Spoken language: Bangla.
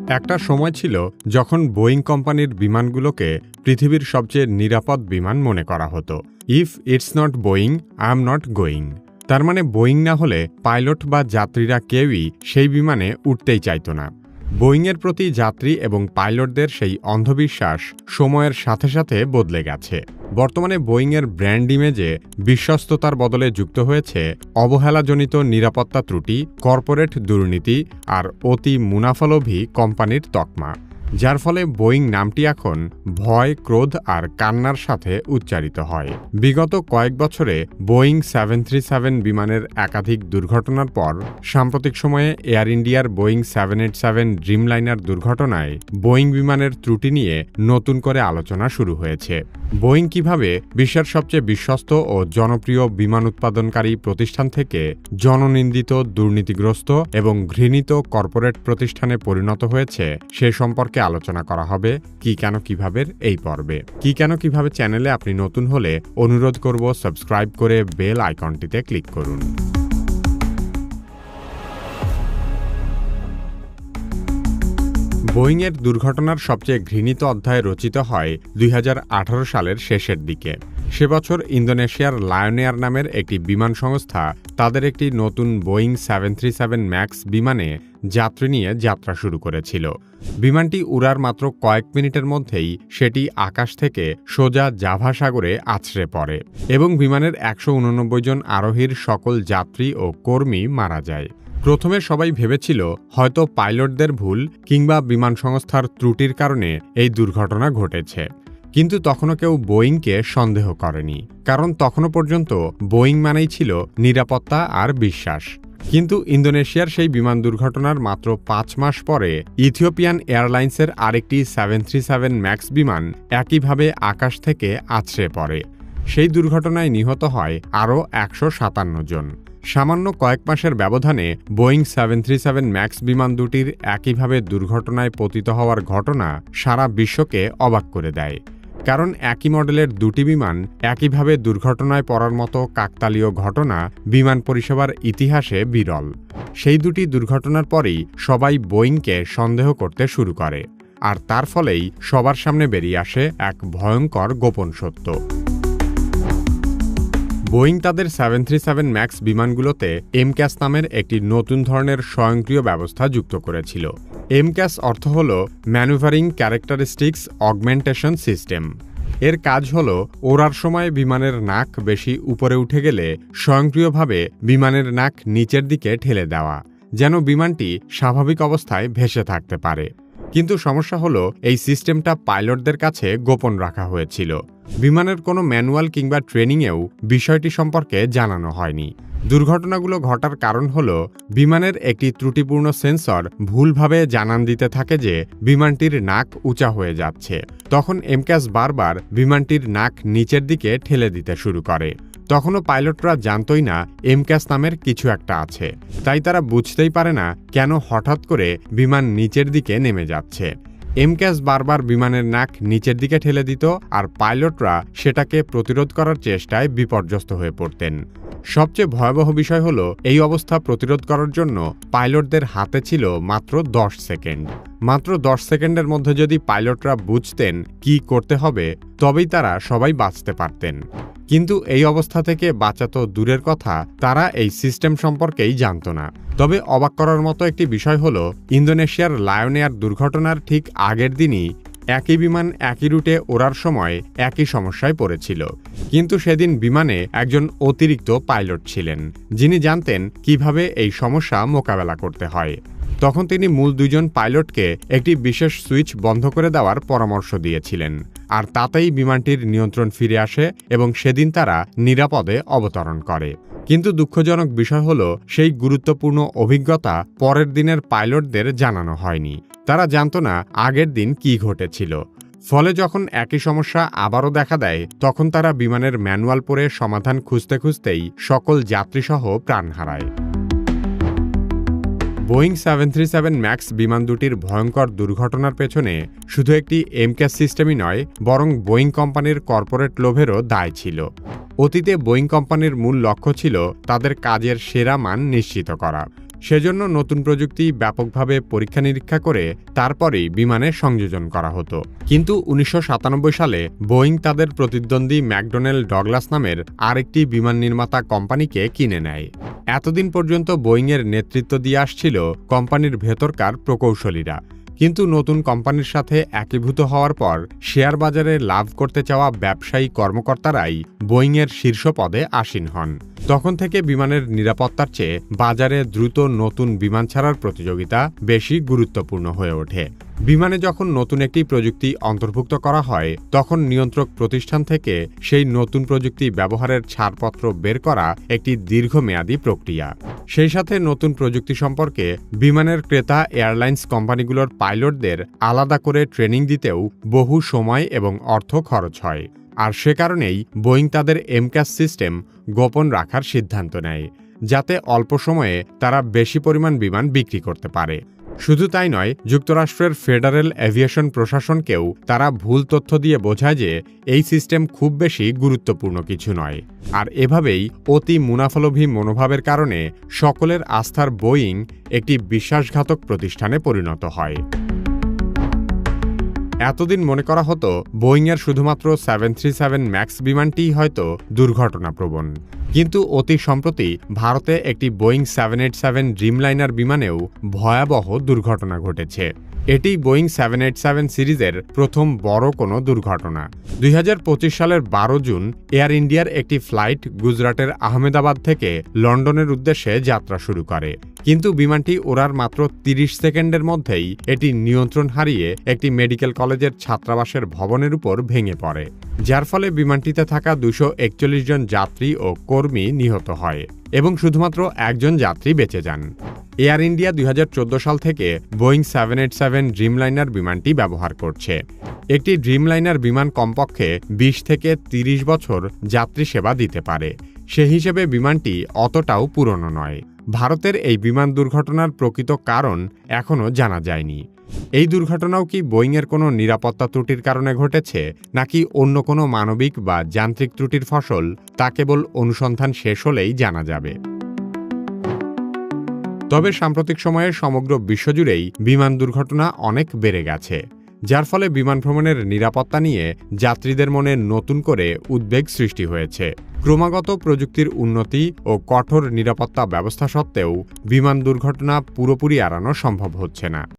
একটা সময় ছিল যখন বোয়িং কোম্পানির বিমানগুলোকে পৃথিবীর সবচেয়ে নিরাপদ বিমান মনে করা হতো। If it's not Boeing, I am not going. তার মানে বোয়িং না হলে পাইলট বা যাত্রীরা কেউই সেই বিমানে উঠতেই চাইত না। বোয়িংয়ের প্রতি যাত্রী এবং পাইলটদের সেই অন্ধবিশ্বাস সময়ের সাথে সাথে বদলে গেছে। বর্তমানে বোয়িংয়ের ব্র্যান্ড ইমেজে বিশ্বস্ততার বদলে যুক্ত হয়েছে অবহেলাজনিত নিরাপত্তা ত্রুটি, কর্পোরেট দুর্নীতি আর অতি মুনাফালোভী কোম্পানির তকমা, যার ফলে বোয়িং নামটি এখন ভয়, ক্রোধ আর কান্নার সাথে উচ্চারিত হয়। বিগত কয়েক বছরে বোয়িং 737 বিমানের একাধিক দুর্ঘটনার পর সাম্প্রতিক সময়ে এয়ার ইন্ডিয়ার বোয়িং 787 ড্রিমলাইনার দুর্ঘটনায় বোয়িং বিমানের ত্রুটি নিয়ে নতুন করে আলোচনা শুরু হয়েছে। বোয়িং কিভাবে বিশ্বের সবচেয়ে বিশ্বস্ত ও জনপ্রিয় বিমান উৎপাদনকারী প্রতিষ্ঠান থেকে জননিন্দিত, দুর্নীতিগ্রস্ত এবং ঘৃণিত কর্পোরেট প্রতিষ্ঠানে পরিণত হয়েছে সে সম্পর্কে আলোচনা করা হবে কি কেন কিভাবে এই পর্বে। কি কেন কিভাবে চ্যানেলে আপনি নতুন হলে অনুরোধ করব সাবস্ক্রাইব করে বেল আইকনটিতে ক্লিক করুন। বোয়িংয়ের দুর্ঘটনার সবচেয়ে ঘৃণিত অধ্যায় রচিত হয় 2018 সালের শেষের দিকে। সে বছর ইন্দোনেশিয়ার লায়ন এয়ার নামের একটি বিমান সংস্থা তাদের একটি নতুন বোয়িং 737 ম্যাক্স বিমানে যাত্রী নিয়ে যাত্রা শুরু করেছিল। বিমানটি উড়ার মাত্র কয়েক মিনিটের মধ্যেই সেটি আকাশ থেকে সোজা জাভা সাগরে আছড়ে পড়ে এবং বিমানের 189 জন আরোহীর সকল যাত্রী ও কর্মী মারা যায়। প্রথমে সবাই ভেবেছিল হয়তো পাইলটদের ভুল কিংবা বিমান সংস্থার ত্রুটির কারণে এই দুর্ঘটনা ঘটেছে, কিন্তু তখনও কেউ বোয়িংকে সন্দেহ করেনি, কারণ তখনও পর্যন্ত বোয়িং মানেই ছিল নিরাপত্তা আর বিশ্বাস। কিন্তু ইন্দোনেশিয়ার সেই বিমান দুর্ঘটনার মাত্র 5 মাস পরে ইথিওপিয়ান এয়ারলাইন্সের আরেকটি 737 ম্যাক্স বিমান একইভাবে আকাশ থেকে আছড়ে পড়ে। সেই দুর্ঘটনায় নিহত হয় আরও 157 জন। সামান্য কয়েক মাসের ব্যবধানে বোয়িং 737 ম্যাক্স বিমান দুটির একইভাবে দুর্ঘটনায় পতিত হওয়ার ঘটনা সারা বিশ্বকে অবাক করে দেয়, কারণ একই মডেলের দুটি বিমান একইভাবে দুর্ঘটনায় পড়ার মতো কাকতালীয় ঘটনা বিমান পরিষেবার ইতিহাসে বিরল। সেই দুটি দুর্ঘটনার পরেই সবাই বোয়িংকে সন্দেহ করতে শুরু করে, আর তার ফলেই সবার সামনে বেরিয়ে আসে এক ভয়ঙ্কর গোপন সত্য। বোয়িং তাদের 737 ম্যাক্স বিমানগুলোতে এমক্যাস নামের একটি নতুন ধরনের স্বয়ংক্রিয় ব্যবস্থা যুক্ত করেছিল। এমক্যাস অর্থ হল ম্যানুভারিং ক্যারেক্টারিস্টিক্স অগমেন্টেশন সিস্টেম। এর কাজ হল ওড়ার সময় বিমানের নাক বেশি উপরে উঠে গেলে স্বয়ংক্রিয়ভাবে বিমানের নাক নিচের দিকে ঠেলে দেওয়া, যেন বিমানটি স্বাভাবিক অবস্থায় ভেসে থাকতে পারে। কিন্তু সমস্যা হলো এই সিস্টেমটা পাইলটদের কাছে গোপন রাখা হয়েছিল। বিমানের কোনো ম্যানুয়াল কিংবা ট্রেনিংয়েও বিষয়টি সম্পর্কে জানানো হয়নি। দুর্ঘটনাগুলো ঘটার কারণ হল বিমানের একটি ত্রুটিপূর্ণ সেন্সর ভুলভাবে জানান দিতে থাকে যে বিমানটির নাক উঁচা হয়ে যাচ্ছে। তখন এমক্যাস বারবার বিমানটির নাক নিচের দিকে ঠেলে দিতে শুরু করে। তখনও পাইলটরা জানতই না এমক্যাস নামের কিছু একটা আছে, তাই তারা বুঝতেই পারে না কেন হঠাৎ করে বিমান নিচের দিকে নেমে যাচ্ছে। এমক্যাস বারবার বিমানের নাক নিচের দিকে ঠেলে দিত, আর পাইলটরা সেটাকে প্রতিরোধ করার চেষ্টায় বিপর্যস্ত হয়ে পড়তেন। সবচেয়ে ভয়াবহ বিষয় হলো এই অবস্থা প্রতিরোধ করার জন্য পাইলটদের হাতে ছিল মাত্র 10 সেকেন্ড। মাত্র 10 সেকেন্ডের মধ্যে যদি পাইলটরা বুঝতেন কি করতে হবে, তবেই তারা সবাই বাঁচতে পারতেন। কিন্তু এই অবস্থা থেকে বাঁচা তো দূরের কথা, তারা এই সিস্টেম সম্পর্কেই জানত না। তবে অবাক করার মতো একটি বিষয় হলো ইন্দোনেশিয়ার লায়ন এয়ার দুর্ঘটনার ঠিক আগের দিনই একই বিমান একই রুটে ওড়ার সময় একই সমস্যায় পড়েছিল। কিন্তু সেদিন বিমানে একজন অতিরিক্ত পাইলট ছিলেন, যিনি জানতেন কিভাবে এই সমস্যা মোকাবেলা করতে হয়। তখন তিনি মূল 2 জন পাইলটকে একটি বিশেষ সুইচ বন্ধ করে দেওয়ার পরামর্শ দিয়েছিলেন, আর তাতেই বিমানটির নিয়ন্ত্রণ ফিরে আসে এবং সেদিন তারা নিরাপদে অবতরণ করে। কিন্তু দুঃখজনক বিষয় হলো সেই গুরুত্বপূর্ণ অভিজ্ঞতা পরের দিনের পাইলটদের জানানো হয়নি। তারা জানত না আগের দিন কি ঘটেছিল। ফলে যখন একই সমস্যা আবারও দেখা দেয়, তখন তারা বিমানের ম্যানুয়াল পড়ে সমাধান খুঁজতে খুঁজতেই সকল যাত্রীসহ প্রাণ হারায়। বোয়িং 737 ম্যাক্স বিমান দুটির ভয়ঙ্কর দুর্ঘটনার পেছনে শুধু একটি এমক্যাস সিস্টেমই নয়, বরং বোয়িং কোম্পানির কর্পোরেট লোভেরও দায় ছিল। অতীতে বোয়িং কোম্পানির মূল লক্ষ্য ছিল তাদের কাজের সেরা মান নিশ্চিত করা। সেজন্য নতুন প্রযুক্তি ব্যাপকভাবে পরীক্ষা নিরীক্ষা করে তারপরেই বিমানে সংযোজন করা হতো। কিন্তু 1997 সালে বোয়িং তাদের প্রতিদ্বন্দ্বী ম্যাকডোনেল ডগলাস নামের আরেকটি বিমান নির্মাতা কোম্পানিকে কিনে নেয়। এতদিন পর্যন্ত বোয়িংয়ের নেতৃত্ব দিয়ে আসছিল কোম্পানির ভেতরকার প্রকৌশলীরা। কিন্তু নতুন কোম্পানির সাথে একীভূত হওয়ার পর শেয়ার বাজারে লাভ করতে চাওয়া ব্যবসায়ী কর্মকর্তারাই বোয়িংয়ের শীর্ষ পদে আসীন হন। তখন থেকে বিমানের নিরাপত্তার চেয়ে বাজারে দ্রুত নতুন বিমান ছাড়ার প্রতিযোগিতা বেশি গুরুত্বপূর্ণ হয়ে ওঠে। বিমানে যখন নতুন একটি প্রযুক্তি অন্তর্ভুক্ত করা হয়, তখন নিয়ন্ত্রক প্রতিষ্ঠান থেকে সেই নতুন প্রযুক্তি ব্যবহারের ছাড়পত্র বের করা একটি দীর্ঘমেয়াদী প্রক্রিয়া। সেই সাথে নতুন প্রযুক্তি সম্পর্কে বিমানের ক্রেতা এয়ারলাইন্স কোম্পানিগুলোর পাইলটদের আলাদা করে ট্রেনিং দিতেও বহু সময় এবং অর্থ খরচ হয়। আর সে কারণেই বোয়িং তাদের এমক্যাস সিস্টেম গোপন রাখার সিদ্ধান্ত নেয়, যাতে অল্প সময়ে তারা বেশি পরিমাণ বিমান বিক্রি করতে পারে। শুধু তাই নয়, যুক্তরাষ্ট্রের ফেডারেল এভিয়েশন প্রশাসনকেও তারা ভুল তথ্য দিয়ে বোঝায় যে এই সিস্টেম খুব বেশি গুরুত্বপূর্ণ কিছু নয়। আর এভাবেই অতি মুনাফালোভী মনোভাবের কারণে সকলের আস্থার বোয়িং একটি বিশ্বাসঘাতক প্রতিষ্ঠানে পরিণত হয়। এতদিন মনে করা হতো বোয়িংয়ের শুধুমাত্র 737 ম্যাক্স বিমানটিই হয়তো দুর্ঘটনাপ্রবণ। কিন্তু অতি সম্প্রতি ভারতে একটি বোয়িং 787 ড্রিমলাইনার বিমানেও ভয়াবহ দুর্ঘটনা ঘটেছে। এটি বোয়িং 787 সিরিজের প্রথম বড় কোনো দুর্ঘটনা। 2025 সালের 12 জুন এয়ার ইন্ডিয়ার একটি ফ্লাইট গুজরাটের আহমেদাবাদ থেকে লন্ডনের উদ্দেশ্যে যাত্রা শুরু করে। কিন্তু বিমানটি ওড়ার মাত্র 30 সেকেন্ডের মধ্যেই এটি নিয়ন্ত্রণ হারিয়ে একটি মেডিকেল কলেজের ছাত্রাবাসের ভবনের উপর ভেঙে পড়ে, যার ফলে বিমানটিতে থাকা 241 জন যাত্রী ও কর্মী নিহত হয় এবং শুধুমাত্র একজন যাত্রী বেঁচে যান। এয়ার ইন্ডিয়া 2014 সাল থেকে বোয়িং 787 ড্রিমলাইনার বিমানটি ব্যবহার করছে। একটি ড্রিমলাইনার বিমান কমপক্ষে 20 থেকে 30 বছর যাত্রী সেবা দিতে পারে। সে হিসেবে বিমানটি অতটাও পুরনো নয়। ভারতের এই বিমান দুর্ঘটনার প্রকৃত কারণ এখনও জানা যায়নি। এই দুর্ঘটনাও কি বোয়িংয়ের কোনো নিরাপত্তা ত্রুটির কারণে ঘটেছে, নাকি অন্য কোনো মানবিক বা যান্ত্রিক ত্রুটির ফসল, তা কেবল অনুসন্ধান শেষ হলেই জানা যাবে। তবে সাম্প্রতিক সময়ে সমগ্র বিশ্বজুড়েই বিমান দুর্ঘটনা অনেক বেড়ে গেছে, যার ফলে বিমান ভ্রমণের নিরাপত্তা নিয়ে যাত্রীদের মনে নতুন করে উদ্বেগ সৃষ্টি হয়েছে। ক্রমাগত প্রযুক্তির উন্নতি ও কঠোর নিরাপত্তা ব্যবস্থা সত্ত্বেও বিমান দুর্ঘটনা পুরোপুরি এড়ানো সম্ভব হচ্ছে না।